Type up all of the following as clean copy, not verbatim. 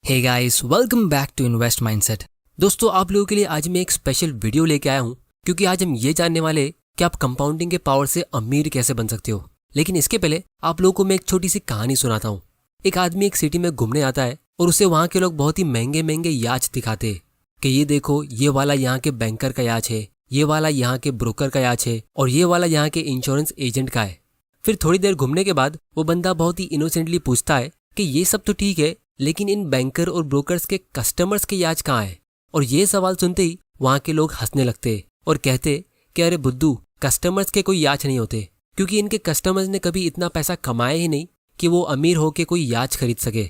Hey guys, welcome back to invest mindset. दोस्तों, आप लोगों के लिए आज मैं एक स्पेशल वीडियो लेके आया हूँ क्योंकि आज हम ये जानने वाले कि आप कंपाउंडिंग के पावर से अमीर कैसे बन सकते हो। लेकिन इसके पहले आप लोगों को मैं एक छोटी सी कहानी सुनाता हूँ। एक आदमी एक सिटी में घूमने आता है और उसे वहाँ के लोग बहुत ही महंगे महंगे याच दिखाते हैं कि ये देखो, ये वाला यहाँ के बैंकर का याच है, ये वाला यहाँ के ब्रोकर का याच है और ये वाला यहाँ के इंश्योरेंस एजेंट का है। फिर थोड़ी देर घूमने के बाद वो बंदा बहुत ही इनोसेंटली पूछता है कि ये सब तो ठीक है, लेकिन इन बैंकर और ब्रोकर्स के कस्टमर्स के याच कहाँ है। और ये सवाल सुनते ही वहाँ के लोग हंसने लगते और कहते कि अरे बुद्धू, कस्टमर्स के कोई याच नहीं होते, क्योंकि इनके कस्टमर्स ने कभी इतना पैसा कमाया ही नहीं कि वो अमीर होके कोई याच खरीद सके।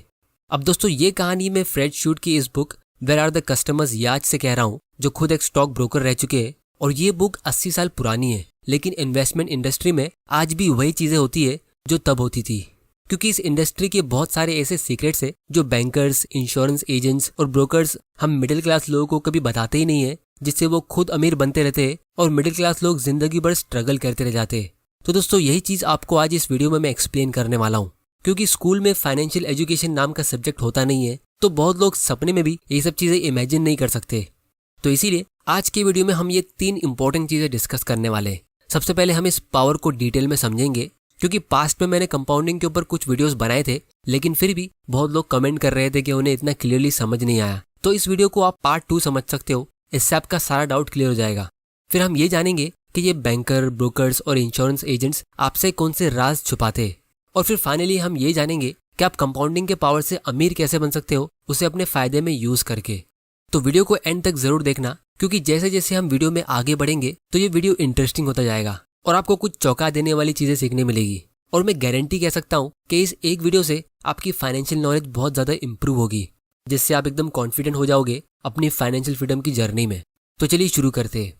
अब दोस्तों, ये कहानी मैं फ्रेड शूट की इस book where are the customers याच से कह रहा हूँ, जो खुद एक स्टॉक ब्रोकर रह चुके हैं। और ये बुक 80 साल पुरानी है, लेकिन इन्वेस्टमेंट इंडस्ट्री में आज भी वही चीजें होती है जो तब होती थी, क्योंकि इस इंडस्ट्री के बहुत सारे ऐसे सीक्रेट्स है जो बैंकर्स, इंश्योरेंस एजेंट्स और ब्रोकर्स हम मिडिल क्लास लोगों को कभी बताते ही नहीं है, जिससे वो खुद अमीर बनते रहते हैं और मिडिल क्लास लोग जिंदगी भर स्ट्रगल करते रह जाते हैं। तो दोस्तों, यही चीज आपको आज इस वीडियो में मैं एक्सप्लेन करने वाला हूँ। क्योंकि स्कूल में फाइनेंशियल एजुकेशन नाम का सब्जेक्ट होता नहीं है, तो बहुत लोग सपने में भी ये सब चीजें इमेजिन नहीं कर सकते। तो इसीलिए आज की वीडियो में हम ये 3 इंपॉर्टेंट चीजें डिस्कस करने वाले हैं। सबसे पहले हम इस पावर को डिटेल में समझेंगे, क्योंकि पास्ट में मैंने कंपाउंडिंग के ऊपर कुछ वीडियोस बनाए थे, लेकिन फिर भी बहुत लोग कमेंट कर रहे थे कि उन्हें इतना क्लियरली समझ नहीं आया। तो इस वीडियो को आप पार्ट 2 समझ सकते हो, इससे आपका सारा डाउट क्लियर हो जाएगा। फिर हम ये जानेंगे कि ये बैंकर, ब्रोकर्स और इंश्योरेंस एजेंट्स आपसे कौन से राज छुपाते हैं। और फिर फाइनली हम ये जानेंगे कि आप कंपाउंडिंग के पावर से अमीर कैसे बन सकते हो, उसे अपने फायदे में यूज करके। तो वीडियो को एंड तक जरूर देखना, क्योंकि जैसे जैसे हम वीडियो में आगे बढ़ेंगे तो ये वीडियो इंटरेस्टिंग होता जाएगा और आपको कुछ चौंका देने वाली चीजें सीखने मिलेगी। और मैं गारंटी कह सकता हूँ कि इस एक वीडियो से आपकी फाइनेंशियल नॉलेज बहुत ज्यादा इंप्रूव होगी, जिससे आप एकदम कॉन्फिडेंट हो जाओगे अपनी फाइनेंशियल फ्रीडम की जर्नी में। तो चलिए शुरू करते हैं।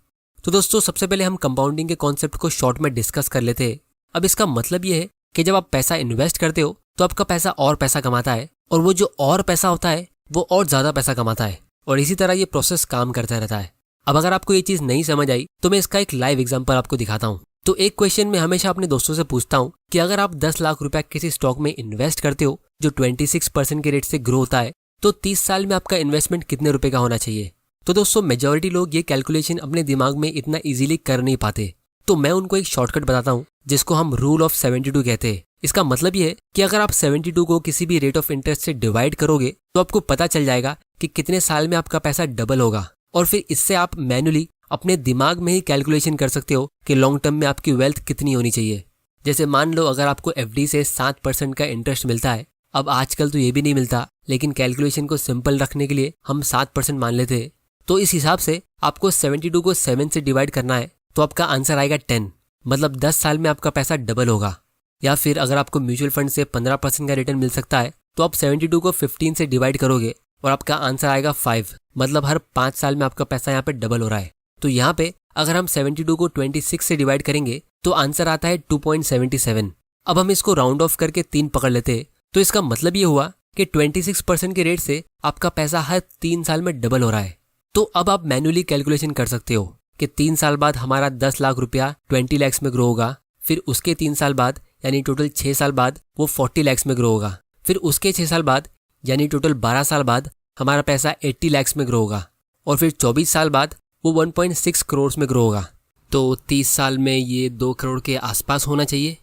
तो दोस्तों, सबसे पहले हम कंपाउंडिंग के कॉन्सेप्ट को शॉर्ट में डिस्कस कर लेते हैं। अब इसका मतलब ये है कि जब आप पैसा इन्वेस्ट करते हो तो आपका पैसा और पैसा कमाता है, और वो जो और पैसा होता है वो और ज्यादा पैसा कमाता है, और इसी तरह ये प्रोसेस काम करता रहता है। अब अगर आपको ये चीज नहीं समझ आई तो मैं इसका एक लाइव एग्जांपल आपको दिखाता हूँ। तो एक क्वेश्चन मैं हमेशा अपने दोस्तों से पूछता हूँ कि अगर आप 10 लाख रुपया किसी स्टॉक में इन्वेस्ट करते हो जो 26% के रेट से ग्रो होता है, तो 30 साल में आपका इन्वेस्टमेंट कितने रुपए का होना चाहिए। तो दोस्तों, मेजॉरिटी लोग ये कैलकुलेशन अपने दिमाग में इतना इजीली कर नहीं पाते, तो मैं उनको एक शॉर्टकट बताता हूँ जिसको हम रूल ऑफ 72 कहते हैं। इसका मतलब ये है कि अगर आप 72 को किसी भी रेट ऑफ इंटरेस्ट से डिवाइड करोगे तो आपको पता चल जाएगा कि कितने साल में आपका पैसा डबल होगा। और फिर इससे आप मैन्युअली अपने दिमाग में ही कैलकुलेशन कर सकते हो कि लॉन्ग टर्म में आपकी वेल्थ कितनी होनी चाहिए। जैसे मान लो अगर आपको एफडी से 7% का इंटरेस्ट मिलता है, अब आजकल तो ये भी नहीं मिलता, लेकिन कैलकुलेशन को सिंपल रखने के लिए हम 7% मान लेते हैं। तो इस हिसाब से आपको 72 को 7 से डिवाइड करना है, तो आपका आंसर आएगा 10, मतलब 10 साल में आपका पैसा डबल होगा। या फिर अगर आपको म्यूचुअल फंड से 15% का रिटर्न मिल सकता है, तो आप 72 को 15 से डिवाइड करोगे और आपका आंसर आएगा 5, मतलब हर 5 साल में आपका पैसा यहाँ पे डबल हो रहा है। तो यहाँ पे अगर हम 72 को 26 से डिवाइड करेंगे तो आंसर आता है 2.77। अब हम इसको राउंड ऑफ करके 3 पकड़ लेते, तो इसका मतलब ये हुआ कि 26% के रेट से आपका पैसा हर 3 साल में डबल हो रहा है। तो अब आप मैन्युअली कैलकुलेशन कर सकते हो कि 3 साल बाद हमारा 10 लाख रुपया 20 लाख में ग्रो होगा, फिर उसके 3 साल बाद यानी टोटल 6 साल बाद वो 40 लाख में ग्रो होगा, फिर उसके 6 साल बाद यानी टोटल 12 साल बाद हमारा पैसा 80 लाख में ग्रो होगा, और फिर 24 साल बाद वो 1.6 करोड़ में ग्रो होगा। तो 30 साल में ये 2 करोड़ के आसपास होना चाहिए।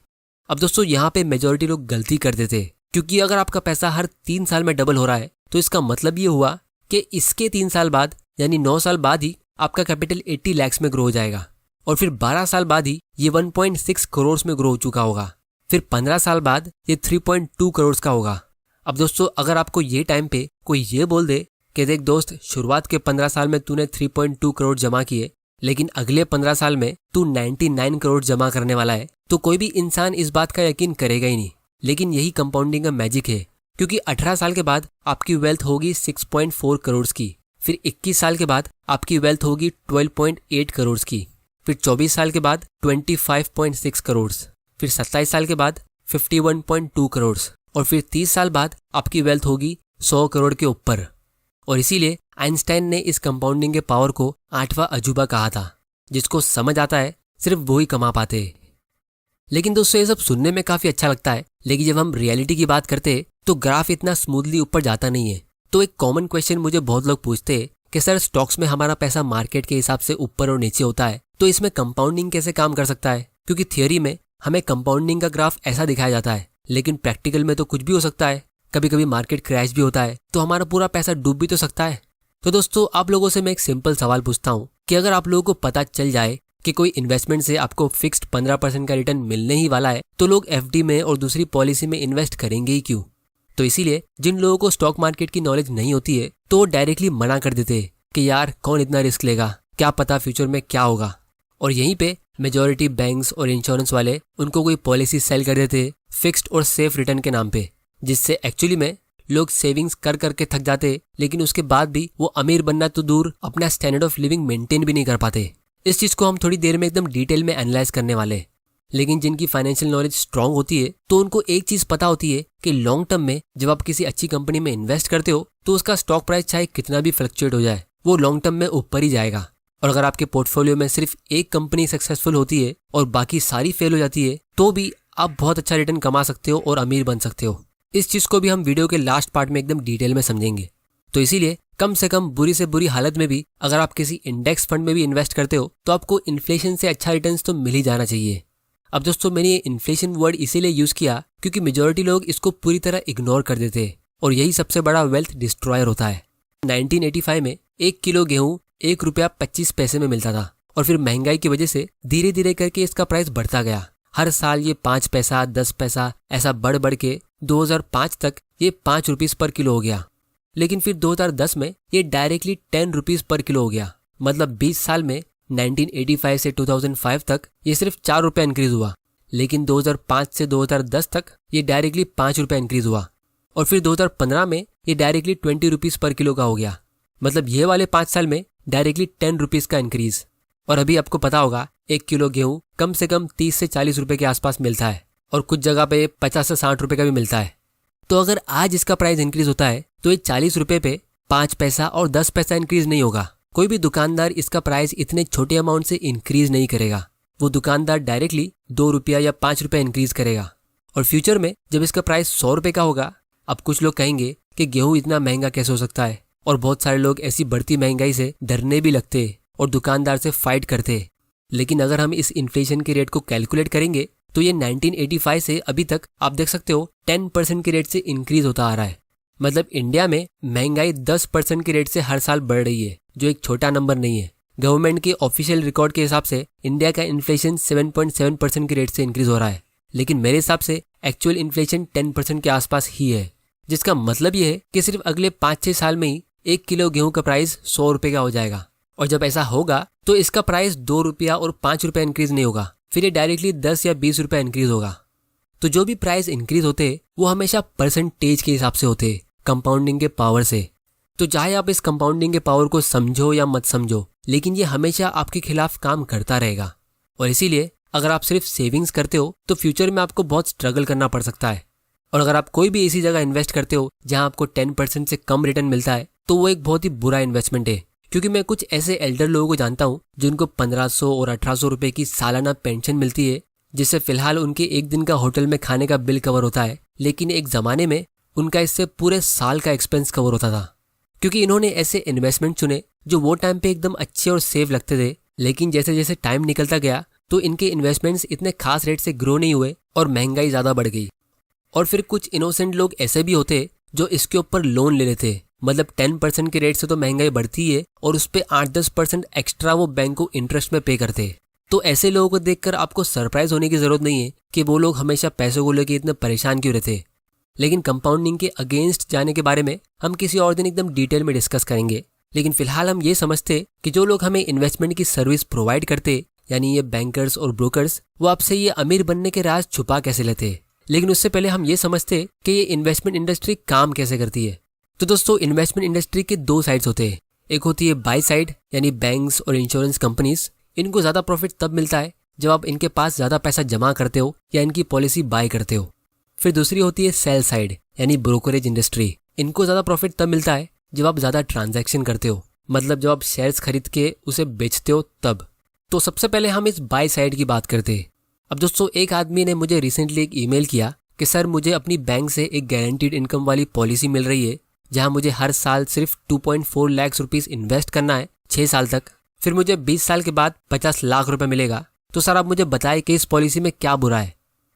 अब दोस्तों, यहाँ पे मेजॉरिटी लोग गलती कर देते, क्योंकि अगर आपका पैसा हर 3 साल में डबल हो रहा है तो इसका मतलब ये हुआ कि इसके 3 साल बाद यानी 9 साल बाद ही आपका कैपिटल 80 लाख में ग्रो हो जाएगा, और फिर 12 साल बाद ही ये 1.6 करोड़ में ग्रो हो चुका होगा, फिर 15 साल बाद ये 3.2 करोड़ का होगा। अब दोस्तों, अगर आपको ये टाइम पे कोई ये बोल दे कि देख दोस्त, शुरुआत के 15 साल में तूने 3.2 करोड़ जमा किए, लेकिन अगले 15 साल में तू 99 करोड़ जमा करने वाला है, तो कोई भी इंसान इस बात का यकीन करेगा ही नहीं। लेकिन यही कंपाउंडिंग का मैजिक है, क्योंकि 18 साल के बाद आपकी वेल्थ होगी 6.4 करोड़ की, फिर 21 साल के बाद आपकी वेल्थ होगी 12.8 करोड़ की, फिर 24 साल के बाद 25.6 करोड़, फिर 27 साल के बाद 51.2 करोड़, और फिर 30 साल बाद आपकी वेल्थ होगी 100 करोड़ के ऊपर। और इसीलिए आइंस्टाइन ने इस कंपाउंडिंग के पावर को 8वां अजूबा कहा था। जिसको समझ आता है सिर्फ वो ही कमा पाते हैं। लेकिन दोस्तों, ये सब सुनने में काफी अच्छा लगता है, लेकिन जब हम रियलिटी की बात करते हैं तो ग्राफ इतना स्मूथली ऊपर जाता नहीं है। तो एक कॉमन क्वेश्चन मुझे बहुत लोग पूछते हैं कि सर स्टॉक्स में हमारा पैसा मार्केट के हिसाब से ऊपर और नीचे होता है, तो इसमें कंपाउंडिंग कैसे काम कर सकता है? क्योंकि थियोरी में हमें कंपाउंडिंग का ग्राफ ऐसा दिखाया जाता है, लेकिन प्रैक्टिकल में तो कुछ भी हो सकता है। कभी कभी मार्केट क्रैश भी होता है, तो हमारा पूरा पैसा डूब भी तो सकता है। तो दोस्तों, आप लोगों से मैं एक सिंपल सवाल पूछता हूँ कि अगर आप लोगों को पता चल जाए कि कोई इन्वेस्टमेंट से आपको फिक्स्ड 15% का रिटर्न मिलने ही वाला है, तो लोग एफडी में और दूसरी पॉलिसी में इन्वेस्ट करेंगे ही क्यों? तो इसीलिए जिन लोगों को स्टॉक मार्केट की नॉलेज नहीं होती है, तो वो डायरेक्टली मना कर देते हैं कि यार कौन इतना रिस्क लेगा, क्या पता फ्यूचर में क्या होगा। और यहीं पे मेजॉरिटी बैंक्स और इंश्योरेंस वाले उनको कोई पॉलिसी सेल कर देते फिक्स्ड और सेफ रिटर्न के नाम पे, जिससे एक्चुअली में लोग सेविंग्स कर करके थक जाते, लेकिन उसके बाद भी वो अमीर बनना तो दूर, अपना स्टैंडर्ड ऑफ लिविंग मेंटेन भी नहीं कर पाते। इस चीज को हम थोड़ी देर में एकदम डिटेल में एनालाइज करने वाले। लेकिन जिनकी फाइनेंशियल नॉलेज स्ट्रांग होती है, तो उनको एक चीज पता होती है कि लॉन्ग टर्म में जब आप किसी अच्छी कंपनी में इन्वेस्ट करते हो, तो उसका स्टॉक प्राइस चाहे कितना भी फ्लक्चुएट हो जाए, वो लॉन्ग टर्म में ऊपर ही जाएगा। और अगर आपके पोर्टफोलियो में सिर्फ एक कंपनी सक्सेसफुल होती है और बाकी सारी फेल हो जाती है, तो भी आप बहुत अच्छा रिटर्न कमा सकते हो और अमीर बन सकते हो। इस चीज को भी हम वीडियो के लास्ट पार्ट में एकदम डिटेल में समझेंगे। तो इसीलिए कम से कम बुरी से बुरी हालत में भी अगर आप किसी इंडेक्स फंड में भी इन्वेस्ट करते हो, तो आपको इन्फ्लेशन से अच्छा रिटर्न तो मिल ही जाना चाहिए। अब दोस्तों, मैंने ये इन्फ्लेशन वर्ड इसीलिए यूज किया क्योंकि मेजॉरिटी लोग इसको पूरी तरह इग्नोर कर देते हैं, और यही सबसे बड़ा वेल्थ डिस्ट्रॉयर होता है। 1985 में 1 किलो गेहूं ₹1.25 में मिलता था, और फिर महंगाई की वजह से धीरे धीरे करके इसका प्राइस बढ़ता गया। हर साल ये 5 पैसा 10 पैसा ऐसा बढ़ बढ़ के 2005 तक ये ₹5 पर किलो हो गया। लेकिन फिर 2010 में ये डायरेक्टली ₹10 पर किलो हो गया। मतलब 20 साल में 1985 से 2005 तक ये सिर्फ ₹4 इंक्रीज हुआ। लेकिन 2005 से 2010 तक ये डायरेक्टली ₹5 इंक्रीज हुआ, और फिर 2015 में ये डायरेक्टली ₹20 पर किलो का हो गया। मतलब ये वाले 5 साल में डायरेक्टली ₹10 का इंक्रीज। और अभी आपको पता होगा 1 किलो गेहूं कम से कम 30 से 40 रुपए के आसपास मिलता है, और कुछ जगह पे 50 से 60 रुपए का भी मिलता है। तो अगर आज इसका प्राइस इंक्रीज होता है, तो ये 40 रुपए पे 5 पैसा और 10 पैसा इंक्रीज नहीं होगा। कोई भी दुकानदार इसका प्राइस इतने छोटे अमाउंट से इंक्रीज नहीं करेगा। वो दुकानदार डायरेक्टली ₹2 या ₹5 इंक्रीज करेगा। और फ्यूचर में जब इसका प्राइस ₹100 का होगा, अब कुछ लोग कहेंगे कि गेहूं इतना महंगा कैसे हो सकता है, और बहुत सारे लोग ऐसी बढ़ती महंगाई से डरने भी लगते और दुकानदार से फाइट करते। लेकिन अगर हम इस इन्फ्लेशन के रेट को कैलकुलेट करेंगे, तो ये 1985 से अभी तक आप देख सकते हो 10% के रेट से इंक्रीज होता आ रहा है। मतलब इंडिया में महंगाई 10% के रेट से हर साल बढ़ रही है, जो एक छोटा नंबर नहीं है। गवर्नमेंट के ऑफिशियल रिकॉर्ड के हिसाब से इंडिया का इन्फ्लेशन 7.7% के रेट से इंक्रीज हो रहा है, लेकिन मेरे हिसाब से एक्चुअल इन्फ्लेशन 10% के आसपास ही है। जिसका मतलब ये है कि सिर्फ अगले 5-6 साल में ही 1 किलो गेहूं का प्राइस ₹100 का हो जाएगा। और जब ऐसा होगा, तो इसका प्राइस ₹2 और ₹5 इंक्रीज नहीं होगा, फिर ये डायरेक्टली 10 या 20 रुपए इंक्रीज होगा। तो जो भी प्राइस इंक्रीज होते हैं, वो हमेशा परसेंटेज के हिसाब से होते हैं, कंपाउंडिंग के पावर से। तो चाहे आप इस कंपाउंडिंग के पावर को समझो या मत समझो, लेकिन ये हमेशा आपके खिलाफ काम करता रहेगा। और इसीलिए अगर आप सिर्फ सेविंग्स करते हो, तो फ्यूचर में आपको बहुत स्ट्रगल करना पड़ सकता है। और अगर आप कोई भी ऐसी जगह इन्वेस्ट करते हो जहां आपको 10% से कम रिटर्न मिलता है, तो वो एक बहुत ही बुरा इन्वेस्टमेंट है। क्योंकि मैं कुछ ऐसे एल्डर लोगों को जानता हूँ जिनको 1500 और 1800 रुपए की सालाना पेंशन मिलती है, जिससे फिलहाल उनके एक दिन का होटल में खाने का बिल कवर होता है। लेकिन एक जमाने में उनका इससे पूरे साल का एक्सपेंस कवर होता था, क्योंकि इन्होंने ऐसे इन्वेस्टमेंट चुने जो वो टाइम पे एकदम अच्छे और सेफ लगते थे। लेकिन जैसे जैसे टाइम निकलता गया, तो इनके इन्वेस्टमेंट्स इतने खास रेट से ग्रो नहीं हुए और महंगाई ज्यादा बढ़ गई। और फिर कुछ इनोसेंट लोग ऐसे भी होते जो इसके ऊपर लोन ले लेते। मतलब 10% के रेट से तो महंगाई बढ़ती है, और उस पर 8-10% एक्स्ट्रा वो बैंक को इंटरेस्ट में पे करते। तो ऐसे लोगों को देखकर आपको सरप्राइज होने की जरूरत नहीं है कि वो लोग हमेशा पैसों को लेकर इतने परेशान क्यों रहते। लेकिन कंपाउंडिंग के अगेंस्ट जाने के बारे में हम किसी और दिन एकदम डिटेल में डिस्कस करेंगे। लेकिन फिलहाल हम ये समझते कि जो लोग हमें इन्वेस्टमेंट की सर्विस प्रोवाइड करते, यानी ये बैंकर्स और ब्रोकर्स, वो आपसे ये अमीर बनने के राज छुपा कैसे लेते। लेकिन उससे पहले हम ये समझते कि ये इन्वेस्टमेंट इंडस्ट्री काम कैसे करती है। तो दोस्तों, इन्वेस्टमेंट इंडस्ट्री के 2 साइड्स होते हैं। एक होती है बाय साइड, यानी बैंक्स और इंश्योरेंस कंपनीज। इनको ज्यादा प्रॉफिट तब मिलता है जब आप इनके पास ज्यादा पैसा जमा करते हो या इनकी पॉलिसी बाय करते हो। फिर दूसरी होती है सेल साइड, यानी ब्रोकरेज इंडस्ट्री। इनको ज्यादा प्रॉफिट तब मिलता है जब आप ज्यादा ट्रांजैक्शन करते हो, मतलब जब आप शेयर्स खरीद के उसे बेचते हो तब। तो सबसे पहले हम इस बाय साइड की बात करते हैं। अब दोस्तों, एक आदमी ने मुझे रिसेंटली एक ईमेल किया कि सर, मुझे अपनी बैंक से एक गारंटीड इनकम वाली पॉलिसी मिल रही है जहां मुझे हर साल सिर्फ 2.4 लाख रुपीस इन्वेस्ट करना है 6 साल तक, फिर मुझे 20 साल के बाद 50 लाख रुपए मिलेगा। तो सर आप मुझे बताएं कि इस पॉलिसी में क्या बुरा है।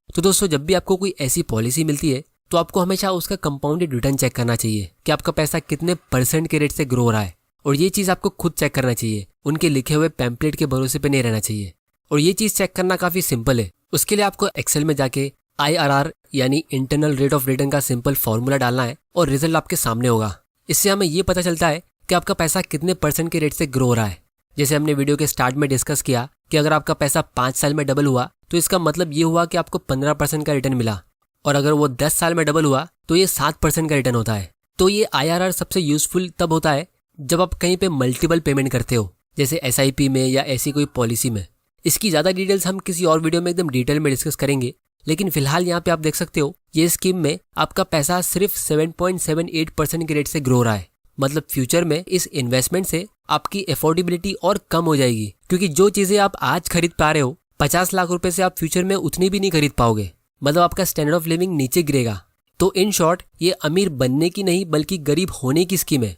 तो दोस्तों, जब भी आपको कोई ऐसी पॉलिसी मिलती है तो आपको हमेशा उसका कंपाउंडेड रिटर्न चेक करना चाहिए कि आपका पैसा कितने % के रेट से ग्रो हो रहा है। और ये चीज़ आपको खुद चेक करना चाहिए, उनके लिखे हुए पैम्पलेट के भरोसे पे नहीं रहना चाहिए। और ये चीज़ चेक करना काफ़ी सिंपल है। उसके लिए आपको एक्सेल में जाके IRR यानी इंटरनल रेट ऑफ रिटर्न का सिंपल फॉर्मूला डालना है और रिजल्ट आपके सामने होगा। इससे हमें ये पता चलता है कि आपका पैसा कितने % के रेट से ग्रो हो रहा है। जैसे हमने वीडियो के स्टार्ट में डिस्कस किया कि अगर आपका पैसा 5 साल में डबल हुआ तो इसका मतलब ये हुआ कि आपको 15% का रिटर्न मिला, और अगर वो 10 साल में डबल हुआ तो ये 7% का रिटर्न होता है। तो ये IRR सबसे यूजफुल तब होता है जब आप कहीं पे मल्टीपल पेमेंट करते हो, जैसे SIP में या ऐसी कोई पॉलिसी में। इसकी ज़्यादा डिटेल्स हम किसी और वीडियो में एकदम डिटेल में डिस्कस करेंगे, लेकिन फिलहाल यहाँ पे आप देख सकते हो ये स्कीम में आपका पैसा सिर्फ 7.78% के रेट से ग्रो हो रहा है। मतलब फ्यूचर में इस इन्वेस्टमेंट से आपकी अफोर्डेबिलिटी और कम हो जाएगी, क्योंकि जो चीज़ें आप आज खरीद पा रहे हो 50 लाख रुपए से आप फ्यूचर में उतनी भी नहीं खरीद पाओगे। मतलब आपका स्टैंडर्ड ऑफ लिविंग नीचे गिरेगा। तो इन शॉर्ट ये अमीर बनने की नहीं बल्कि गरीब होने की स्कीम है।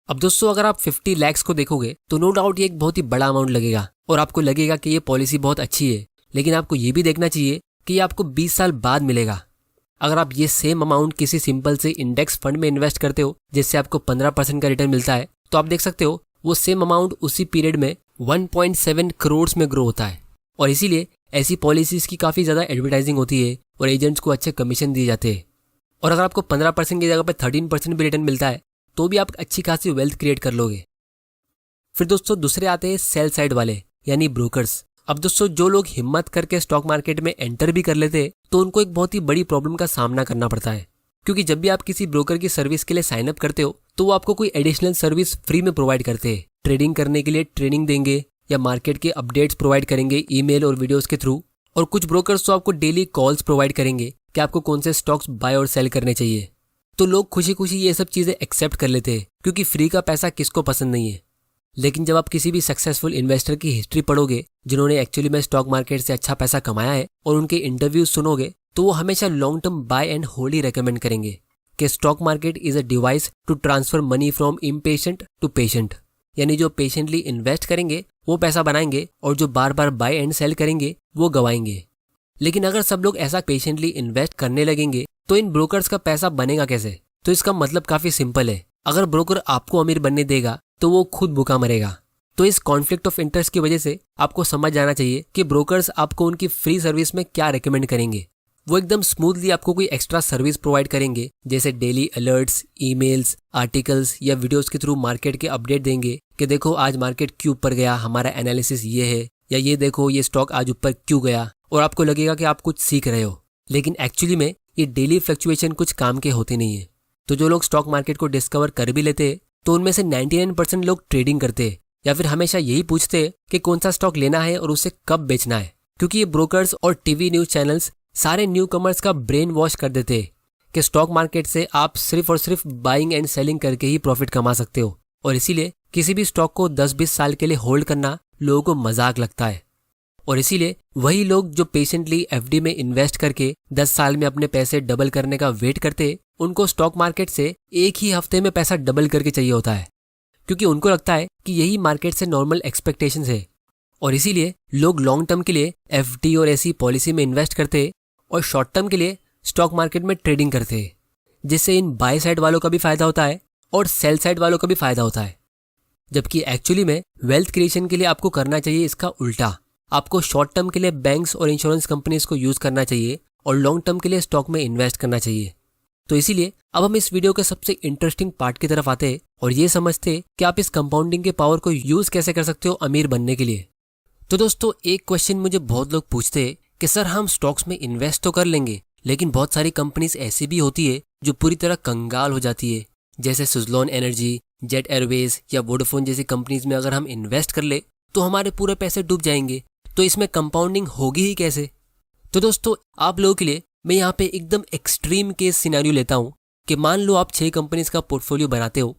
अब दोस्तों, अगर आप 50 लाख को देखोगे तो नो डाउट ये एक बहुत ही बड़ा अमाउंट लगेगा और आपको लगेगा कि ये पॉलिसी बहुत अच्छी है, लेकिन आपको ये भी देखना चाहिए कि ये आपको 20 साल बाद मिलेगा। अगर आप ये सेम अमाउंट किसी सिंपल से इंडेक्स फंड में इन्वेस्ट करते हो जिससे आपको 15% का रिटर्न मिलता है, तो आप देख सकते हो वो सेम अमाउंट उसी पीरियड में 1.7 करोड़ में ग्रो होता है। और इसीलिए ऐसी पॉलिसीज की काफ़ी ज़्यादा एडवर्टाइजिंग होती है और एजेंट्स को अच्छे कमीशन दिए जाते हैं। और अगर आपको 15% की जगह पर 13% भी रिटर्न मिलता है तो भी आप अच्छी खासी वेल्थ क्रिएट कर लोगे। फिर दोस्तों, दूसरे आते हैं सेल साइड वाले यानी ब्रोकर्स। अब दोस्तों, जो लोग हिम्मत करके स्टॉक मार्केट में एंटर भी कर लेते हैं तो उनको एक बहुत ही बड़ी प्रॉब्लम का सामना करना पड़ता है, क्योंकि जब भी आप किसी ब्रोकर की सर्विस के लिए साइन अप करते हो तो वो आपको कोई एडिशनल सर्विस फ्री में प्रोवाइड करते हैं। ट्रेडिंग करने के लिए ट्रेनिंग देंगे या मार्केट के अपडेट्स प्रोवाइड करेंगे ईमेल और वीडियोस के थ्रू। और कुछ ब्रोकर्स तो आपको डेली कॉल्स प्रोवाइड करेंगे कि आपको कौन से स्टॉक्स बाय और सेल करने चाहिए। तो लोग खुशी खुशी ये सब चीज़ें एक्सेप्ट कर लेते हैं, क्योंकि फ्री का पैसा किसको पसंद नहीं है। लेकिन जब आप किसी भी सक्सेसफुल इन्वेस्टर की हिस्ट्री पढ़ोगे जिन्होंने एक्चुअली में स्टॉक मार्केट से अच्छा पैसा कमाया है और उनके इंटरव्यूज सुनोगे, तो वो हमेशा long term buy and hold ही रेकमेंड करेंगे कि stock market is a device to transfer money from impatient to patient. यानी जो पेशेंटली इन्वेस्ट करेंगे वो पैसा बनाएंगे और जो बार बार बाय एंड सेल करेंगे वो गवाएंगे। लेकिन अगर सब लोग ऐसा पेशेंटली इन्वेस्ट करने लगेंगे तो इन ब्रोकर्स का पैसा बनेगा कैसे? तो इसका मतलब काफी सिंपल है, अगर ब्रोकर आपको अमीर बनने देगा तो वो खुद भूखा मरेगा। तो इस कॉन्फ्लिक्ट ऑफ इंटरेस्ट की वजह से आपको समझ जाना चाहिए कि ब्रोकर्स आपको उनकी फ्री सर्विस में क्या रेकमेंड करेंगे। वो एकदम स्मूथली आपको कोई एक्स्ट्रा सर्विस प्रोवाइड करेंगे, जैसे डेली अलर्ट्स, ईमेल्स, आर्टिकल्स या वीडियोस के थ्रू मार्केट के अपडेट देंगे कि देखो आज मार्केट क्यों ऊपर गया, हमारा एनालिसिस ये है, या ये देखो ये स्टॉक आज ऊपर क्यों गया। और आपको लगेगा कि आप कुछ सीख रहे हो, लेकिन एक्चुअली में ये डेली फ्लक्चुएशन कुछ काम के होते नहीं है। तो जो लोग स्टॉक मार्केट को डिस्कवर कर भी लेते हैं तो उनमें से 99% लोग ट्रेडिंग करते हैं या फिर हमेशा यही पूछते हैं कि कौन सा स्टॉक लेना है और उसे कब बेचना है, क्योंकि ये ब्रोकर्स और टीवी न्यूज चैनल्स सारे न्यू कमर्स का ब्रेन वॉश कर देते हैं कि स्टॉक मार्केट से आप सिर्फ और सिर्फ बाइंग एंड सेलिंग करके ही प्रॉफिट कमा सकते हो। और इसीलिए किसी भी स्टॉक को 10-20 साल के लिए होल्ड करना लोगों को मजाक लगता है। और इसीलिए वही लोग जो पेशेंटली FD में इन्वेस्ट करके 10 साल में अपने पैसे डबल करने का वेट करते, उनको स्टॉक मार्केट से एक ही हफ्ते में पैसा डबल करके चाहिए होता है, क्योंकि उनको लगता है कि यही मार्केट से नॉर्मल एक्सपेक्टेशंस है। और इसीलिए लोग लॉन्ग टर्म के लिए FD और ऐसी पॉलिसी में इन्वेस्ट करते और शॉर्ट टर्म के लिए स्टॉक मार्केट में ट्रेडिंग करते हैं, जिससे इन बाय साइड वालों का भी फायदा होता है और सेल साइड वालों का भी फायदा होता है। जबकि एक्चुअली में वेल्थ क्रिएशन के लिए आपको करना चाहिए इसका उल्टा। आपको शॉर्ट टर्म के लिए बैंक्स और इंश्योरेंस कंपनीज को यूज करना चाहिए और लॉन्ग टर्म के लिए स्टॉक में इन्वेस्ट करना चाहिए। तो इसीलिए अब हम इस वीडियो के सबसे इंटरेस्टिंग पार्ट की तरफ आते हैं और ये समझते हैं कि आप इस कंपाउंडिंग के पावर को यूज कैसे कर सकते हो अमीर बनने के लिए। तो दोस्तों, एक क्वेश्चन मुझे बहुत लोग पूछते हैं कि सर हम स्टॉक्स में इन्वेस्ट तो कर लेंगे, लेकिन बहुत सारी कंपनीज ऐसी भी होती है जो पूरी तरह कंगाल हो जाती है, जैसे सुज़लोन एनर्जी, जेट एयरवेज या वोडाफोन जैसी कंपनीज में अगर हम इन्वेस्ट कर ले तो हमारे पूरे पैसे डूब जाएंगे। तो इसमें कंपाउंडिंग होगी ही कैसे? तो दोस्तों, आप लोगों के लिए मैं यहाँ पे एकदम एक्सट्रीम केस सिनेरियो लेता हूँ कि मान लो आप 6 कंपनीज का पोर्टफोलियो बनाते हो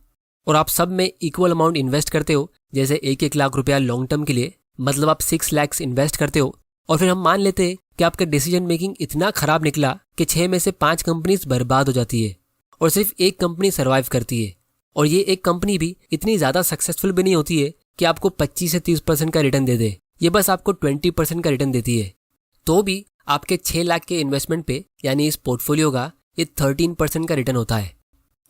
और आप सब में इक्वल अमाउंट इन्वेस्ट करते हो, जैसे 1-1 लाख रुपया लॉन्ग टर्म के लिए, मतलब आप 6 लाख इन्वेस्ट करते हो। और फिर हम मान लेते हैं कि आपका डिसीजन मेकिंग इतना खराब निकला कि 6 में से 5 कंपनीज बर्बाद हो जाती है और सिर्फ एक कंपनी सर्वाइव करती है, और ये एक कंपनी भी इतनी ज़्यादा सक्सेसफुल भी नहीं होती है कि आपको 25 से 30% का रिटर्न दे दे। ये बस आपको 20% का रिटर्न देती है। तो भी आपके 6 लाख के इन्वेस्टमेंट पे यानी इस पोर्टफोलियो का ये 13% का रिटर्न होता है।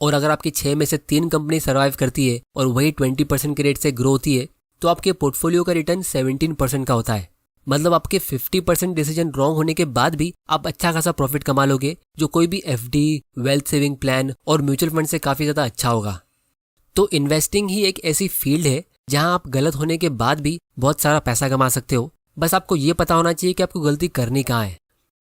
और अगर आपकी 6 में से 3 कंपनी सर्वाइव करती है और वही 20% के रेट से ग्रो होती है तो आपके पोर्टफोलियो का रिटर्न 17% का होता है। मतलब आपके 50% डिसीजन रॉन्ग होने के बाद भी आप अच्छा खासा प्रॉफिट कमा लोगे, जो कोई भी एफडी, वेल्थ सेविंग प्लान और म्यूचुअल फंड से काफ़ी ज़्यादा अच्छा होगा। तो इन्वेस्टिंग ही एक ऐसी फील्ड है जहां आप गलत होने के बाद भी बहुत सारा पैसा कमा सकते हो। बस आपको ये पता होना चाहिए कि आपको गलती करनी कहाँ है,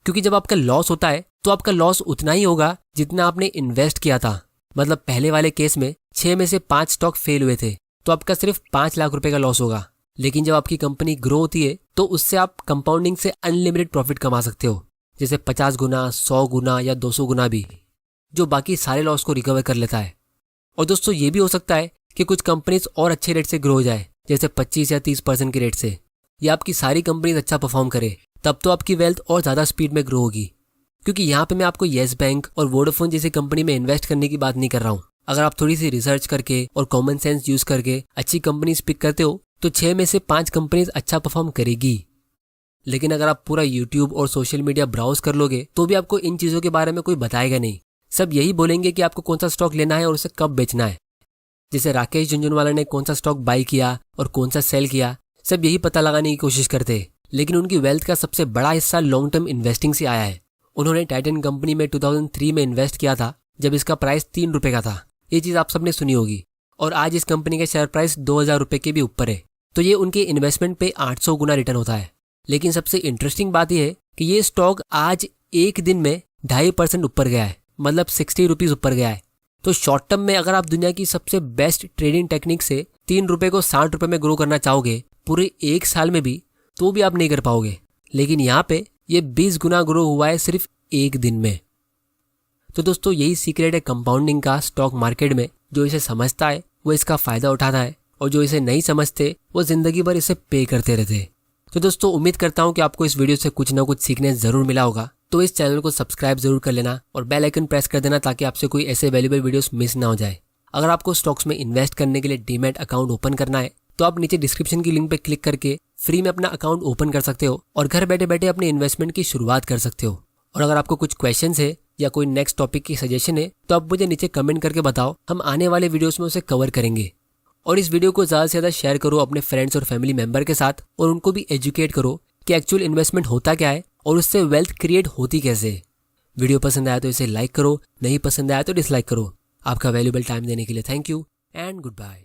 क्योंकि जब आपका लॉस होता है तो आपका लॉस उतना ही होगा जितना आपने इन्वेस्ट किया था। मतलब पहले वाले केस में 6 में से 5 स्टॉक फेल हुए थे तो आपका सिर्फ 5 लाख रुपए का लॉस होगा। लेकिन जब आपकी कंपनी ग्रो होती है तो उससे आप कंपाउंडिंग से अनलिमिटेड प्रॉफिट कमा सकते हो, जैसे 50 गुना, 100 गुना या 200 गुना भी, जो बाकी सारे लॉस को रिकवर कर लेता है। और दोस्तों ये भी हो सकता है कि कुछ कंपनीज और अच्छे रेट से ग्रो हो जाए, जैसे 25 या 30% के रेट से, या आपकी सारी कंपनीज अच्छा परफॉर्म करे, तब तो आपकी वेल्थ और ज़्यादा स्पीड में ग्रो होगी। क्योंकि यहाँ पे मैं आपको येस बैंक और वोडाफोन जैसी कंपनी में इन्वेस्ट करने की बात नहीं कर रहा हूँ। अगर आप थोड़ी सी रिसर्च करके और कॉमन सेंस यूज करके अच्छी कंपनीज पिक करते हो तो 6 में से 5 कंपनीज अच्छा परफॉर्म करेगी। लेकिन अगर आप पूरा यूट्यूब और सोशल मीडिया ब्राउज कर लोगे तो भी आपको इन चीज़ों के बारे में कोई बताएगा नहीं। सब यही बोलेंगे कि आपको कौन सा स्टॉक लेना है और उसे कब बेचना है। जैसे राकेश झुनझुनवाला ने कौन सा स्टॉक बाई किया और कौन सा सेल किया, सब यही पता लगाने की कोशिश करते हैं। लेकिन उनकी वेल्थ का सबसे बड़ा हिस्सा लॉन्ग टर्म इन्वेस्टिंग से आया है। उन्होंने टाइटन कंपनी में 2003 में इन्वेस्ट किया था जब इसका प्राइस 3 रुपए का था। ये चीज़ आप सबने सुनी होगी। और आज इस कंपनी का शेयर प्राइस 2000 रुपए के भी ऊपर है। तो ये उनके इन्वेस्टमेंट पे 800 गुना रिटर्न होता है। लेकिन सबसे इंटरेस्टिंग बात यह है कि ये स्टॉक आज एक दिन में 2.5% ऊपर गया है, मतलब 60 रुपीज़ ऊपर गया है। तो शॉर्ट टर्म में अगर आप दुनिया की सबसे बेस्ट ट्रेडिंग टेक्निक से 3 रुपए को 60 रुपए में ग्रो करना चाहोगे पूरे 1 साल में भी, तो भी आप नहीं कर पाओगे। लेकिन यहाँ पे ये 20 गुना ग्रो हुआ है सिर्फ एक दिन में। तो दोस्तों यही सीक्रेट है कंपाउंडिंग का स्टॉक मार्केट में। जो इसे समझता है वो इसका फायदा उठाता है, और जो इसे नहीं समझते वो जिंदगी भर इसे पे करते रहते। तो दोस्तों उम्मीद करता हूँ कि आपको इस वीडियो से कुछ ना कुछ सीखने जरूर मिला होगा। तो इस चैनल को सब्सक्राइब जरूर कर लेना और बेल आइकन प्रेस कर देना ताकि आपसे कोई ऐसे वैल्यूएबल वीडियोस मिस ना हो जाए। अगर आपको स्टॉक्स में इन्वेस्ट करने के लिए डीमैट अकाउंट ओपन करना है तो आप नीचे डिस्क्रिप्शन की लिंक पे क्लिक करके फ्री में अपना अकाउंट ओपन कर सकते हो और घर बैठे बैठे अपने इन्वेस्टमेंट की शुरुआत कर सकते हो। और अगर आपको कुछ क्वेश्चंस है या कोई नेक्स्ट टॉपिक की सजेशन है तो आप मुझे नीचे कमेंट करके बताओ, हम आने वाले वीडियोस में उसे कवर करेंगे। और इस वीडियो को ज़्यादा से ज़्यादा शेयर करो अपने फ्रेंड्स और फैमिली मेंबर के साथ, और उनको भी एजुकेट करो कि एक्चुअल इन्वेस्टमेंट होता क्या है और उससे वेल्थ क्रिएट होती कैसे। वीडियो पसंद आया तो इसे लाइक करो, नहीं पसंद आया तो डिसलाइक करो। आपका वैल्यूएबल टाइम देने के लिए thank you and good bye.